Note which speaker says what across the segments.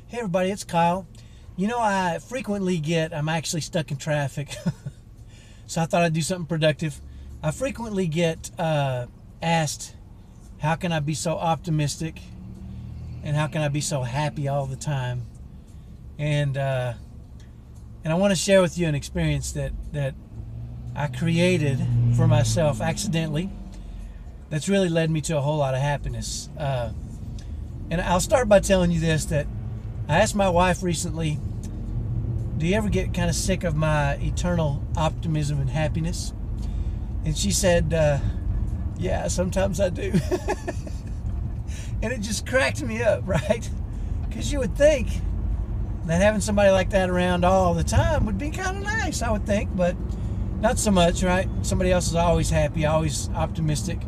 Speaker 1: Hey everybody, it's Kyle. You know, I'm actually stuck in traffic, so I thought I'd do something productive. I frequently get asked, how can I be so optimistic and how can I be so happy all the time? And I want to share with you an experience that I created for myself accidentally that's really led me to a whole lot of happiness. And I'll start by telling you this, that I asked my wife recently, do you ever get kind of sick of my eternal optimism and happiness? And she said, yeah, sometimes I do. And it just cracked me up, right? Because you would think that having somebody like that around all the time would be kind of nice, I would think, but not so much, right? Somebody else is always happy, always optimistic.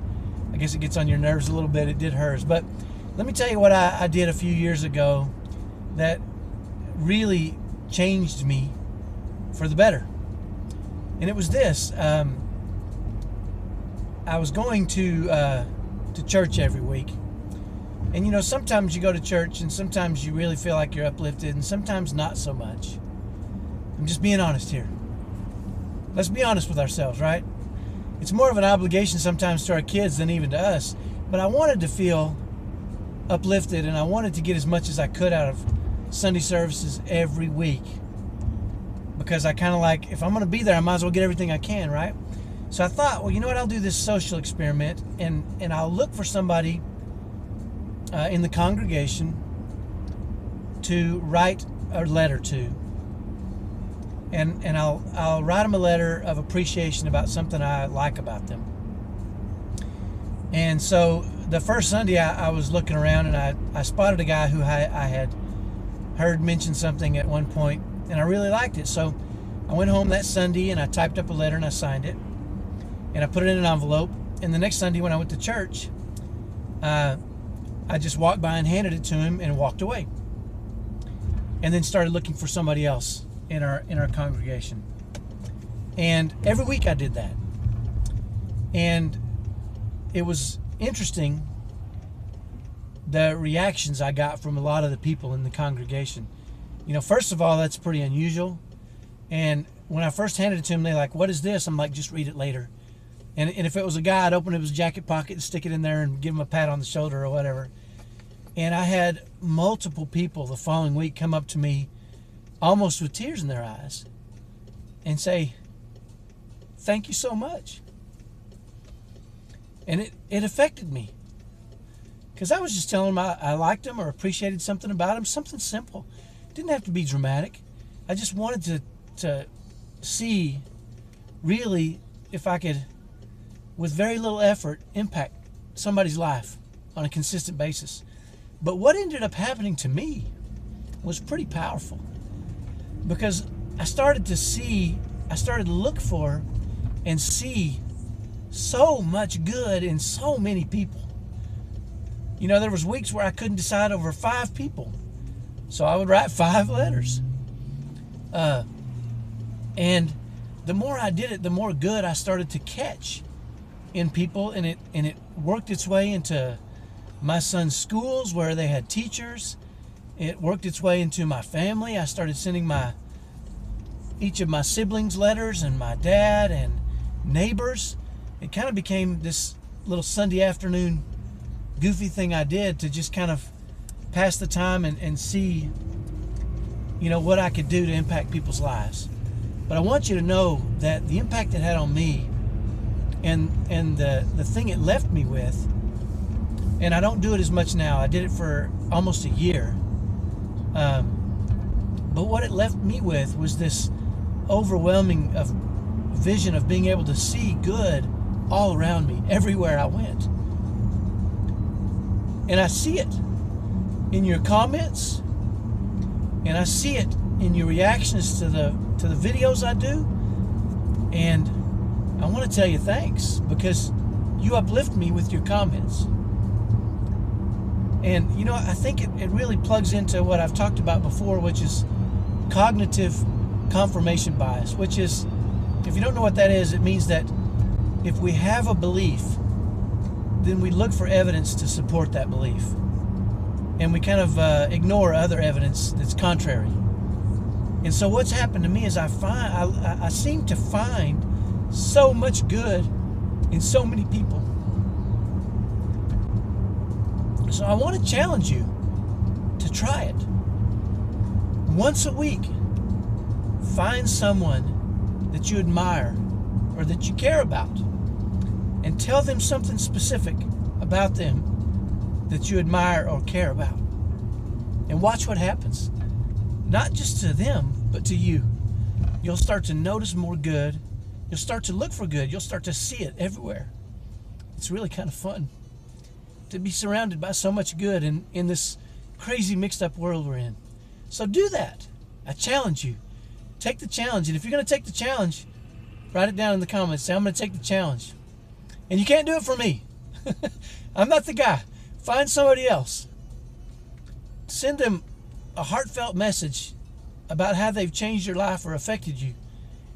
Speaker 1: I guess it gets on your nerves a little bit. It did hers. But let me tell you what I did a few years ago that really changed me for the better. And it was this. I was going to church every week. And you know, sometimes you go to church and sometimes you really feel like you're uplifted and sometimes not so much. I'm just being honest here. Let's be honest with ourselves, right? It's more of an obligation sometimes to our kids than even to us. But I wanted to feel uplifted and I wanted to get as much as I could out of Sunday services every week, because I kind of like, if I'm going to be there, I might as well get everything I can, right? So I thought, well, you know what, I'll do this social experiment and I'll look for somebody in the congregation to write a letter to, and I'll write them a letter of appreciation about something I like about them. And so the first Sunday I was looking around and I spotted a guy who I had heard mention something at one point and I really liked it. So I went home that Sunday and I typed up a letter and I signed it and I put it in an envelope. And the next Sunday when I went to church, I just walked by and handed it to him and walked away. And then started looking for somebody else in our congregation. And every week I did that. And it was interesting, the reactions I got from a lot of the people in the congregation. You know, first of all, that's pretty unusual. And when I first handed it to him, they're like, what is this? I'm like, just read it later. And if it was a guy, I'd open up his jacket pocket and stick it in there and give him a pat on the shoulder or whatever. And I had multiple people the following week come up to me almost with tears in their eyes and say, thank you so much. And it affected me. Because I was just telling him I liked him or appreciated something about him, something simple. It didn't have to be dramatic. I just wanted to see really if I could, with very little effort, impact somebody's life on a consistent basis. But what ended up happening to me was pretty powerful, because I started to look for and see so much good in so many people. You know, there was weeks where I couldn't decide over 5 people. So I would write 5 letters. And the more I did it, the more good I started to catch in people. And it worked its way into my son's schools where they had teachers. It worked its way into my family. I started sending each of my siblings letters, and my dad and neighbors. It kind of became this little Sunday afternoon goofy thing I did to just kind of pass the time and see, you know, what I could do to impact people's lives. But I want you to know that the impact it had on me and the thing it left me with, and I don't do it as much now. I did it for almost a year. But what it left me with was this overwhelming vision of being able to see good all around me, everywhere I went. And I see it in your comments, and I see it in your reactions to the videos I do. And I want to tell you thanks, because you uplift me with your comments. And you know, I think it really plugs into what I've talked about before, which is cognitive confirmation bias, which is, if you don't know what that is, it means that if we have a belief, then we look for evidence to support that belief. and we kind of ignore other evidence that's contrary. And so what's happened to me is I seem to find so much good in so many people. So I want to challenge you to try it. Once a week, find someone that you admire or that you care about and tell them something specific about them that you admire or care about. And watch what happens. Not just to them, but to you. You'll start to notice more good. You'll start to look for good. You'll start to see it everywhere. It's really kind of fun to be surrounded by so much good in this crazy mixed up world we're in. So do that. I challenge you. Take the challenge. And if you're going to take the challenge, write it down in the comments. Say, I'm going to take the challenge. And you can't do it for me. I'm not the guy. Find somebody else. Send them a heartfelt message about how they've changed your life or affected you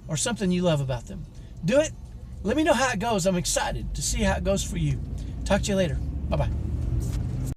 Speaker 1: or something you love about them. Do it. Let me know how it goes. I'm excited to see how it goes for you. Talk to you later. Bye-bye.